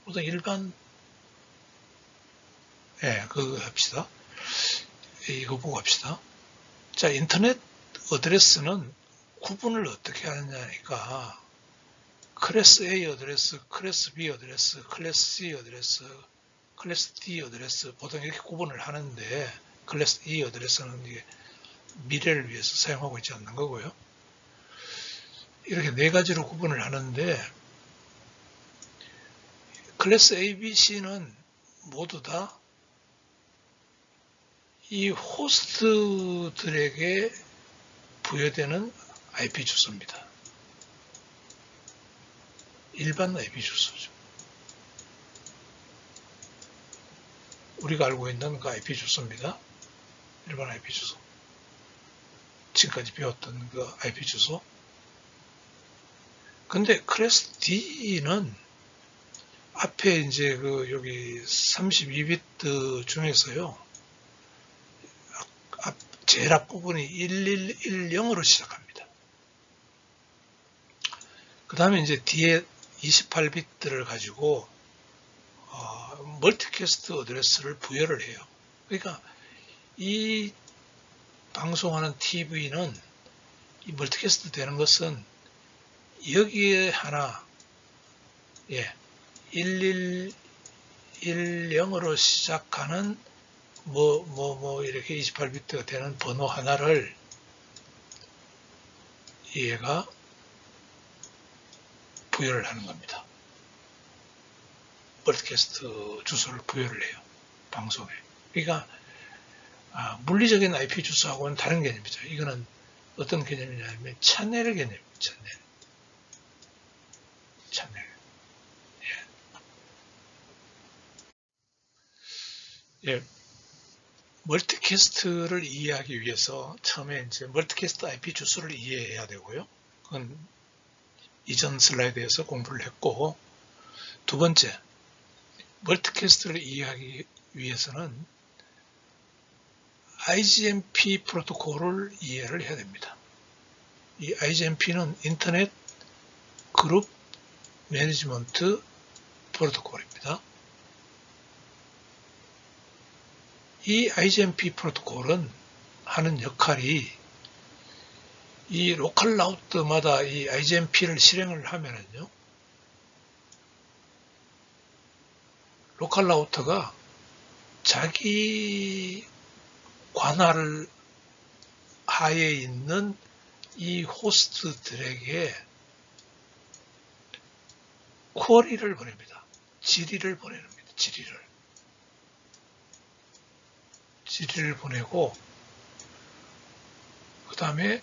Speaker 1: 우선 일반, 그거 합시다. 이거 보고 합시다. 자, 인터넷 어드레스는 구분을 어떻게 하느냐니까 클래스 A 어드레스, 클래스 B 어드레스, 클래스 C 어드레스, 클래스 D 어드레스 보통 이렇게 구분을 하는데 클래스 E 어드레스는 이게 미래를 위해서 사용하고 있지 않는 거고요. 이렇게 네 가지로 구분을 하는데 클래스 A, B, C는 모두 다 이 호스트들에게 부여되는 IP 주소입니다. 일반 IP 주소죠. 우리가 알고 있는 그 IP 주소입니다. 일반 IP 주소. 지금까지 배웠던 그 IP 주소. 근데 클래스 D는 앞에 이제 그 여기 32비트 중에서요. 제일 앞부분이 1110으로 시작합니다. 그 다음에 이제 뒤에 28비트를 가지고 멀티캐스트 어드레스를 부여를 해요. 그러니까 이 방송하는 TV는 이 멀티캐스트 되는 것은 여기에 하나 1110으로 시작하는 이렇게 28비트가 되는 번호 하나를 얘가 부여를 하는 겁니다. 멀티캐스트 주소를 부여를 해요. 방송에. 그러니까 물리적인 IP 주소하고는 다른 개념이죠. 이거는 어떤 개념이냐면 채널 개념입니다. 채널. 예. 멀티캐스트를 이해하기 위해서 처음에 이제 멀티캐스트 IP 주소를 이해해야 되고요. 그건 이전 슬라이드에서 공부를 했고, 두 번째, 멀티캐스트를 이해하기 위해서는 IGMP 프로토콜을 이해를 해야 됩니다. 이 IGMP는 인터넷 그룹 매니지먼트 프로토콜입니다. 이 IGMP 프로토콜은 하는 역할이 이 로컬 라우터마다 이 IGMP를 실행을 하면은요, 로컬 라우터가 자기 관할 하에 있는 이 호스트들에게 쿼리를 보냅니다. 질의를 보내는 겁니다. 질의를 보내고 그 다음에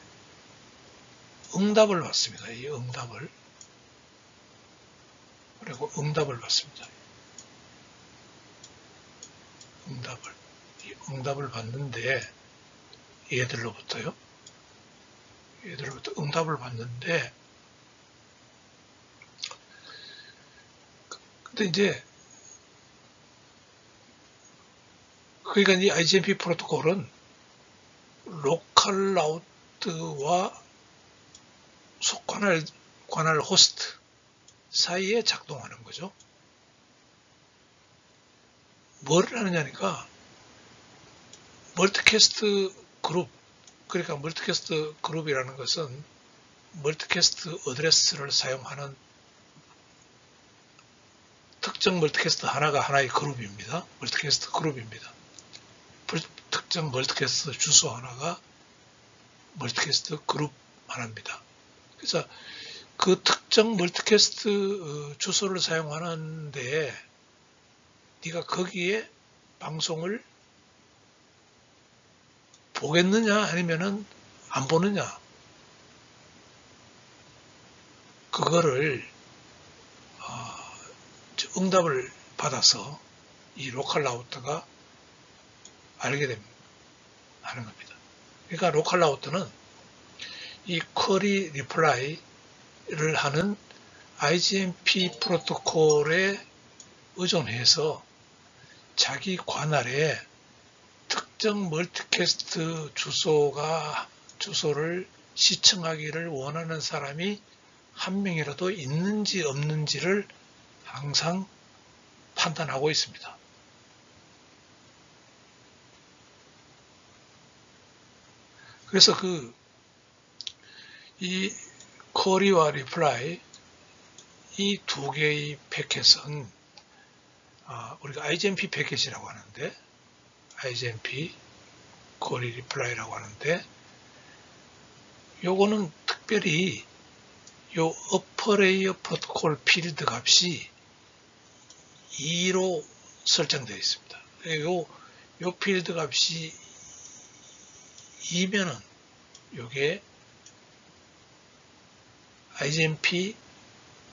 Speaker 1: 응답을 받습니다. 이 응답을. 그리고 응답을 받습니다. 응답을 받는데 얘들로부터 응답을 받는데 근데 이제 그러니까 이 IGMP 프로토콜은 로컬 라우트와 관할 호스트 사이에 작동하는 거죠. 뭐를 하느냐니까 멀티캐스트 그룹, 그러니까 멀티캐스트 그룹이라는 것은 멀티캐스트 어드레스를 사용하는 특정 멀티캐스트 하나가 하나의 그룹입니다. 멀티캐스트 그룹입니다. 특정 멀티캐스트 주소 하나가 멀티캐스트 그룹 하나입니다. 그래서 그 특정 멀티캐스트 주소를 사용하는데 네가 거기에 방송을 보겠느냐 아니면은 안 보느냐 그거를 응답을 받아서 이 로컬 라우터가 알게 하는 겁니다. 그러니까 로컬 라우터는 이 쿼리 리플라이를 하는 IGMP 프로토콜에 의존해서 자기 관할에 특정 멀티캐스트 주소를 시청하기를 원하는 사람이 한 명이라도 있는지 없는지를 항상 판단하고 있습니다. 그래서 이 쿼리와 리플라이 이 두 개의 패킷은 우리가 IGMP 패킷이라고 하는데, IGMP 쿼리 리플라이라고 하는데, 요거는 특별히 요 어퍼레이어 프로토콜 필드 값이 2로 설정되어 있습니다. 요 필드 값이 2면은 요게 IGMP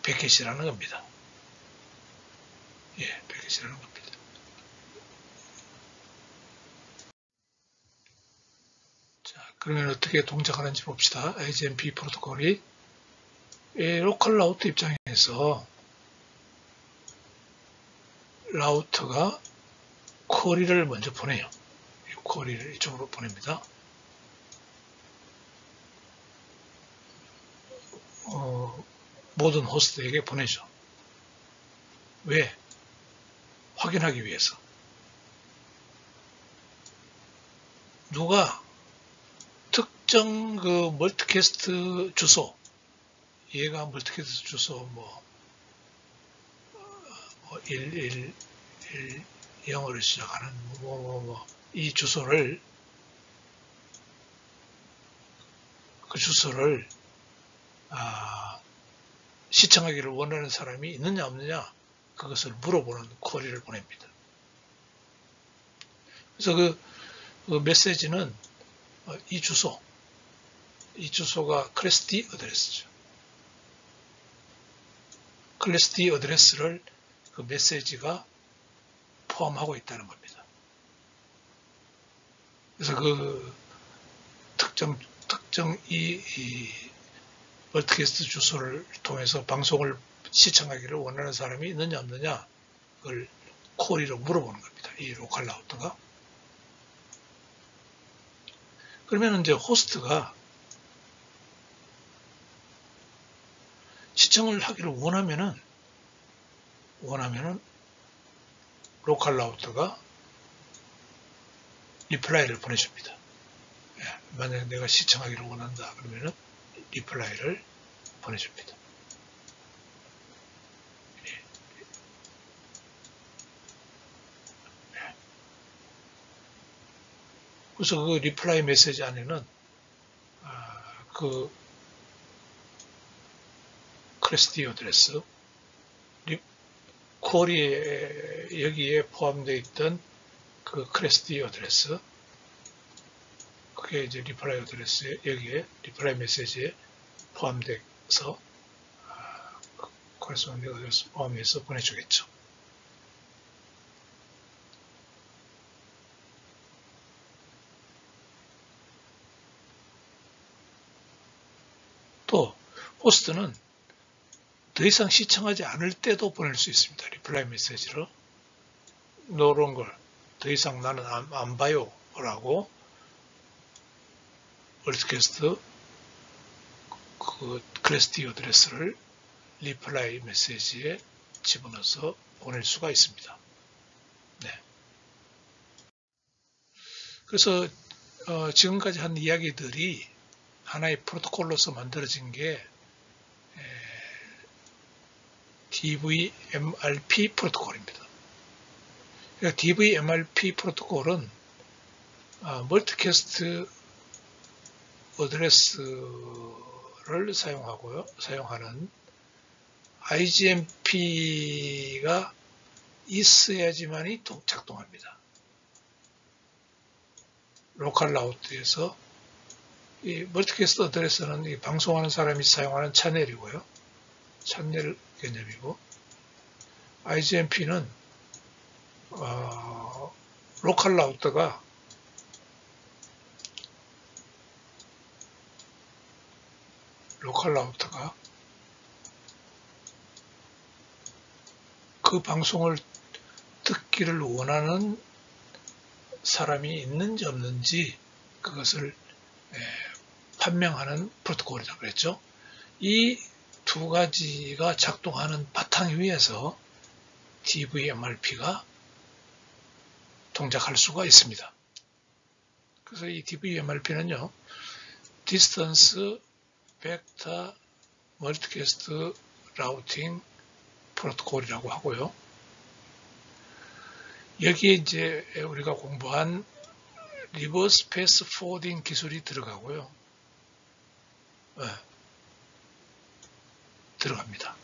Speaker 1: 패킷이라는 겁니다. 예, 패킷이라는 겁니다. 자, 그러면 어떻게 동작하는지 봅시다. IGMP 프로토콜이 로컬 라우터 입장에서 라우터가 쿼리를 먼저 보내요. 쿼리를 이쪽으로 보냅니다. 모든 호스트에게 보내죠. 왜? 확인하기 위해서. 누가 특정 멀티캐스트 주소, 얘가 멀티캐스트 주소 110으로 시작하는 이 주소를, 그 주소를 시청하기를 원하는 사람이 있느냐 없느냐, 그것을 물어보는 쿼리를 보냅니다. 그래서 그 메시지는 이 주소가 클래스 D 어드레스죠. 클래스 D 어드레스를 그 메시지가 포함하고 있다는 겁니다. 그래서 그 특정 이 멀티캐스트 주소를 통해서 방송을 시청하기를 원하는 사람이 있느냐 없느냐, 그걸 쿼리로 물어보는 겁니다. 이 로컬 라우터가. 그러면 이제 호스트가 시청을 하기를 원하면은 로컬 라우터가 리플라이를 보내줍니다. 예, 만약에 내가 시청하기를 원한다 그러면은 리플라이를 보내줍니다. 예. 그래서 그 리플라이 메시지 안에는 그 클래스 D 어드레스, 쿼리에 여기에 포함되어 있던 그 클래스 D 어드레스, 그게 이제 리플라이 어드레스에, 여기에 리플라이 메시지에 포함돼서 코레스폰딩 어드레스 포함해서 보내주겠죠. 또 호스트는 더 이상 시청하지 않을 때도 보낼 수 있습니다. 리플라이 메시지로 이런 걸 더 이상 나는 안 봐요 라고 멀티캐스트 그 클래스 D 어드레스를 리플라이 메시지에 집어넣어서 보낼 수가 있습니다. 네. 그래서 지금까지 한 이야기들이 하나의 프로토콜로서 만들어진 게 DVMRP 프로토콜입니다. 그러니까 DVMRP 프로토콜은 멀티캐스트 어드레스를 사용하는 IGMP가 있어야지만이 작동합니다. 로컬 라우트에서 이 멀티캐스트 어드레스는 이 방송하는 사람이 사용하는 채널이고요. 채널 개념이고, IGMP는 로컬 라우터가 그 방송을 듣기를 원하는 사람이 있는지 없는지 그것을 판명하는 프로토콜이라고 그랬죠. 이 두 가지가 작동하는 바탕 위에서 DVMRP가 동작할 수가 있습니다. 그래서 이 DVMRP는요, 디스턴스 벡터 멀티캐스트 라우팅 프로토콜이라고 하고요. 여기에 이제 우리가 공부한 리버스 패스 포워딩 기술이 들어가고요. 네, 들어갑니다.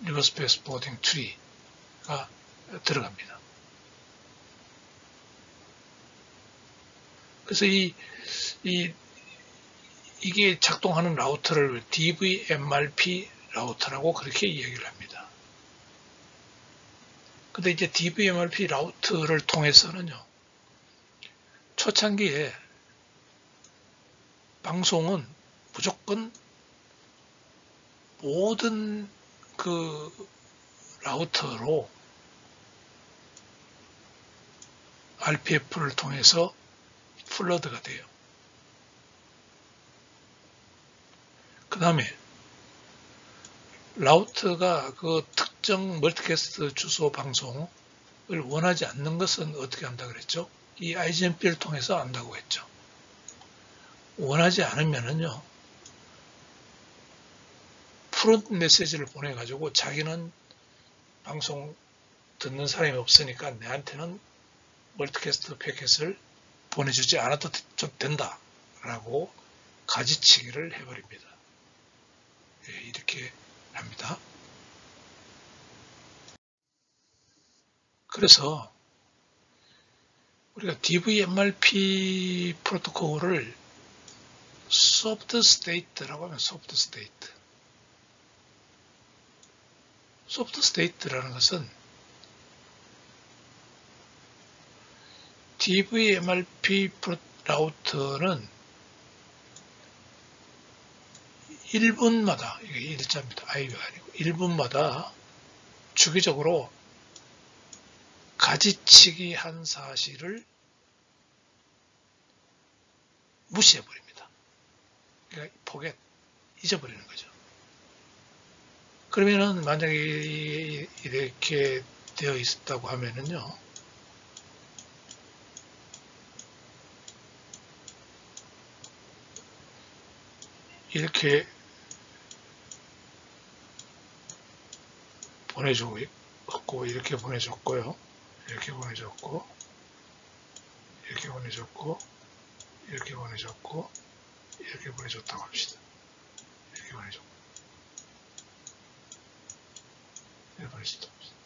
Speaker 1: 리버스 패스 포워딩 트리가 들어갑니다. 그래서 이게 작동하는 라우터를 DVMRP 라우터라고 그렇게 이야기를 합니다. 근데 이제 DVMRP 라우터를 통해서는요, 초창기에 방송은 무조건 모든 그 라우터로 RPF를 통해서 플러드가 돼요. 그 다음에 라우터가 그 특정 멀티캐스트 주소 방송을 원하지 않는 것은 어떻게 한다 그랬죠? 이 IGMP를 통해서 한다고 했죠. 원하지 않으면은요, 프론트 메시지를 보내가지고 자기는 방송 듣는 사람이 없으니까 내한테는 멀티캐스트 패킷을 보내주지 않아도 된다 라고 가지치기를 해버립니다. 예, 이렇게 합니다. 그래서 우리가 DVMRP 프로토콜을 소프트 스테이트라고 하면 소프트 스테이트. 소프트 스테이트라는 것은 DVMRP 라우터는 1분마다, 이게 일자입니다. I가 아니고, 1분마다 주기적으로 가지치기 한 사실을 무시해버립니다. 그러니까 포겟, 잊어버리는 거죠. 그러면은 만약에 이렇게 되어 있었다고 하면은요, 이렇게 보내줬고, 이렇게 보내줬고요. 이렇게 보내줬고, 이렇게 보내줬고, 이렇게 보내줬고, 이렇게 보내줬다고 합시다. 이렇게 보내줬고, 이렇게 보내줬다고 합시다.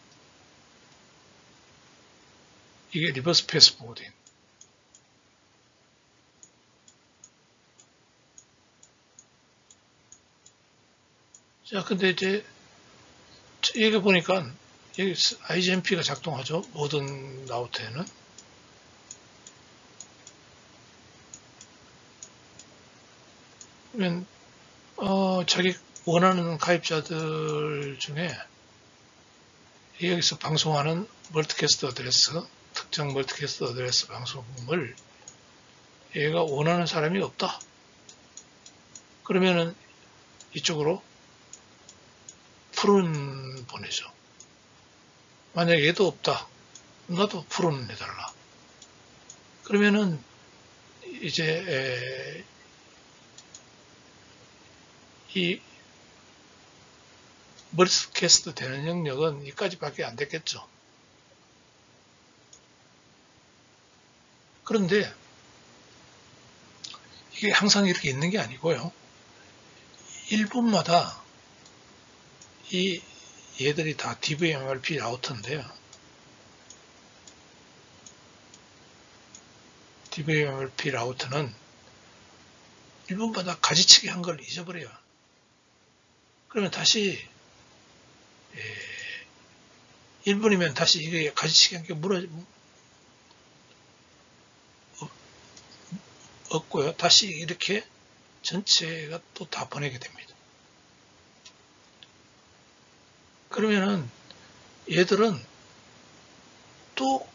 Speaker 1: 이게 리버스 패스 포워딩. 자, 근데 이제 여기 보니까 여기 IGMP가 작동하죠. 모든 라우터에는. 그러면 자기 원하는 가입자들 중에 여기서 방송하는 멀티캐스트 어드레스, 특정 멀티캐스트 어드레스 방송을 얘가 원하는 사람이 없다. 그러면은 이쪽으로 푸른 보내죠. 만약에 얘도 없다. 나도 푸른 내달라. 그러면은 이제 이 멀티캐스트 되는 영역은 여기까지밖에 안 됐겠죠. 그런데 이게 항상 이렇게 있는 게 아니고요. 1분마다 얘들이 다 DVMRP 라우터인데요. DVMRP 라우터는 1분마다 가지치기 한 걸 잊어버려요. 그러면 다시 1분이면 다시 이게 가지치기 한 게 없고요. 다시 이렇게 전체가 또 다 보내게 됩니다. 그러면은 얘들은 또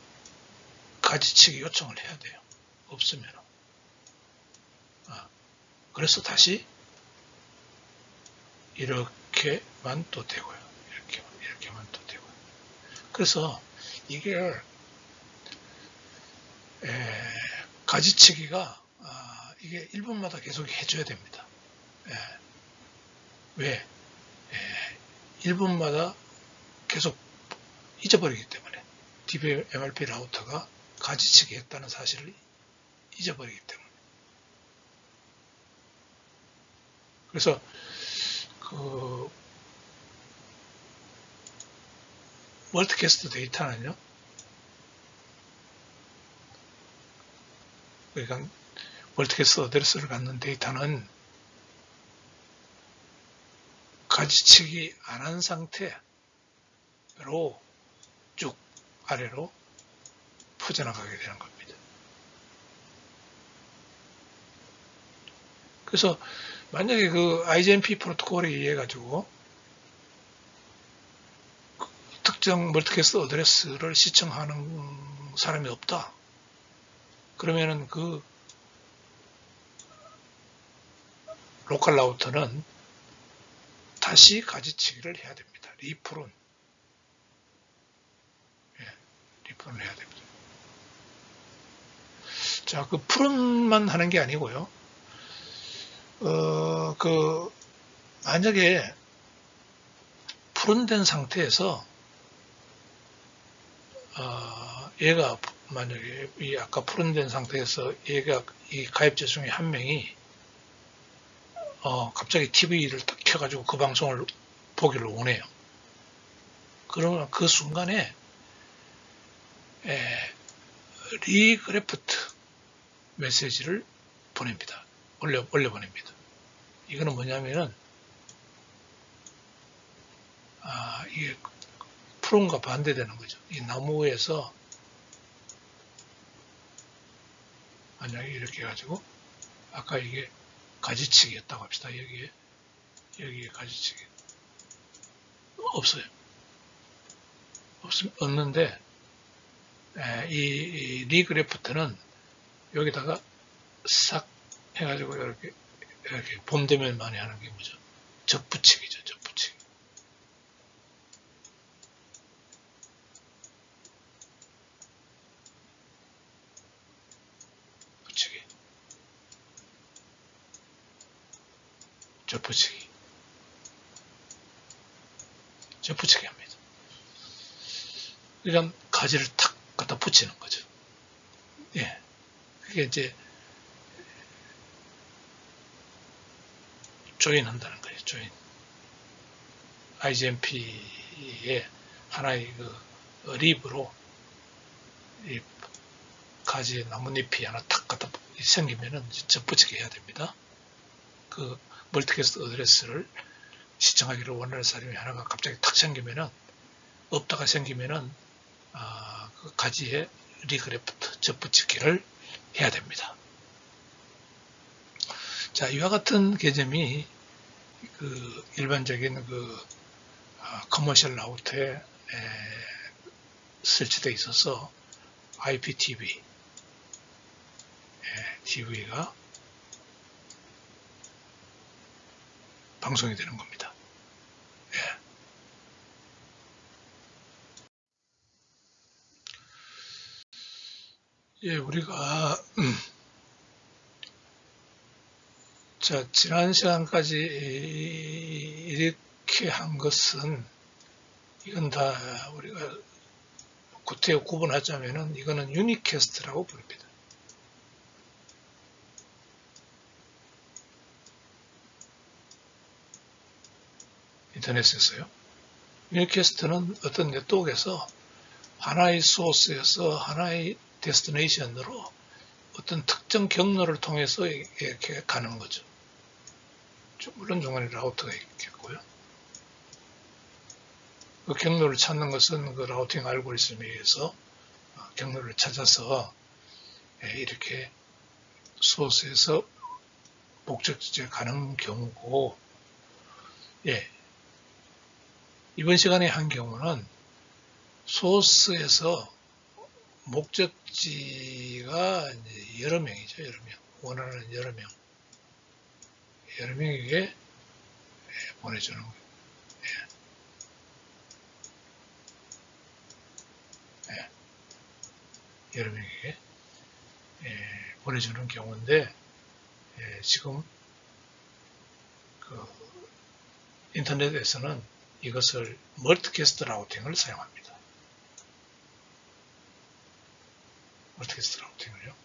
Speaker 1: 가지치기 요청을 해야 돼요. 없으면. 그래서 다시 이렇게만 또 되고요. 이렇게만 또 되고요. 그래서 이게 가지치기가 이게 1분마다 계속 해줘야 됩니다. 예. 왜? 1분마다 계속 잊어버리기 때문에 DBMRP 라우터가 가지치기 했다는 사실을 잊어버리기 때문에. 그래서 그 멀티캐스트 데이터는요, 그러니까 멀티캐스트 어드레스를 갖는 데이터는 가지치기 안 한 상태로 쭉 아래로 퍼져나가게 되는 겁니다. 그래서 만약에 그 IGMP 프로토콜에 의해 가지고 특정 멀티캐스트 어드레스를 시청하는 사람이 없다. 그러면은 그 로컬 라우터는 다시 가지치기를 해야 됩니다. 리프론. 리프론을 해야 됩니다. 자, 그 프론만 하는 게 아니고요. 만약에 프론된 상태에서, 얘가, 만약에 이 아까 프론된 상태에서 얘가 이 가입자 중에 한 명이, 갑자기 TV를 딱 켜가지고 그 방송을 보기를 원해요. 그러면 그 순간에, 리그래프트 메시지를 보냅니다. 올려보냅니다. 이거는 뭐냐면은, 이게 프론과 반대되는 거죠. 이 나무에서, 만약에 이렇게 해가지고, 아까 이게 가지치기였다고 합시다. 여기에 가지치기. 없어요. 없는데, 이 리그래프트는 여기다가 싹 해가지고 이렇게 봄 되면 많이 하는 게 뭐죠? 접붙이기죠. 접붙이기. 붙이기. 접붙이기. 접붙이기 합니다. 이런 가지를 탁 갖다 붙이는 거죠. 예. 그게 이제 조인한다는 거예요. 조인. IGMP의 하나의 그 립으로 이 가지에 나뭇잎이 하나 탁 갖다 생기면은 접붙이게 해야 됩니다. 그 멀티캐스트 어드레스를 시청하기를 원하는 사람이 하나가 갑자기 탁 생기면은, 없다가 생기면은, 그 가지에 리그래프트 접붙이기를 해야 됩니다. 자, 이와 같은 개념이 그 일반적인 그 커머셜 라우터에 설치되어 있어서 IPTV, TV가 방송이 되는 겁니다. 우리가 자, 지난 시간까지 이렇게 한 것은, 이건 다 우리가 구태여 구분하자면은 이거는 유니캐스트라고 부릅니다. 인터넷에서요. 유니캐스트는 어떤 네트워크에서 하나의 소스에서 하나의 데스티네이션으로 어떤 특정 경로를 통해서 이렇게 가는 거죠. 물론 중간에 라우터가 있겠고요. 그 경로를 찾는 것은 그 라우팅 알고리즘에 의해서 경로를 찾아서 이렇게 소스에서 목적지에 가는 경우고, 이번 시간에 한 경우는 소스에서 목적지가 이제 여러 명이죠. 여러 명. 원하는 여러 명. 여러 명에게 보내주는 거예요. 여러 명에게 보내주는 경우인데, 예, 지금 그 인터넷에서는 이것을 멀티캐스트 라우팅을 사용합니다. 멀티캐스트 라우팅을요.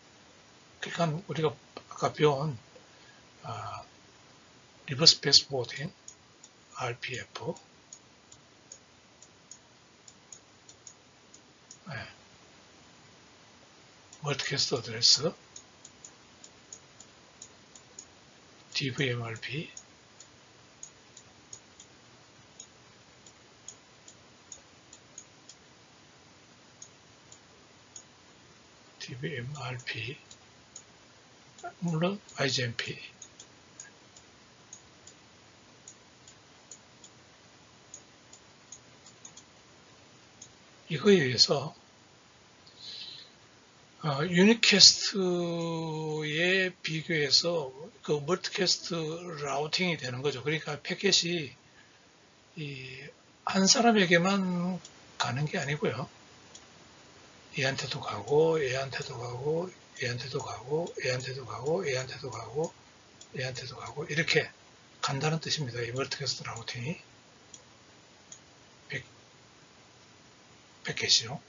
Speaker 1: 그러니까 우리가 아까 배운 리버스 패스포딩 RPF 네. 멀티캐스트 어드레스 DVMRP DVMRP 물론 IGMP 이거에 의해서 유니캐스트에 비교해서 그 멀티캐스트 라우팅이 되는 거죠. 그러니까 패켓이 한 사람에게만 가는 게 아니고요. 얘한테도 가고, 얘한테도 가고, 얘한테도 가고, 얘한테도 가고, 얘한테도 가고, 얘한테도 가고, 이렇게 간다는 뜻입니다. 이 멀티캐스트 라우팅이. 패켓이요.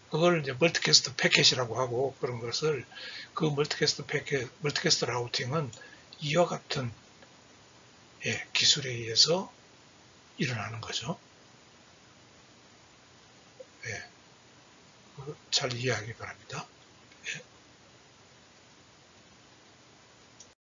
Speaker 1: 그걸 이제 멀티캐스트 패켓이라고 하고, 그런 것을, 그 멀티캐스트 패켓, 멀티캐스트 라우팅은 이와 같은, 예, 기술에 의해서 일어나는 거죠. 예. 잘 이해하기 바랍니다.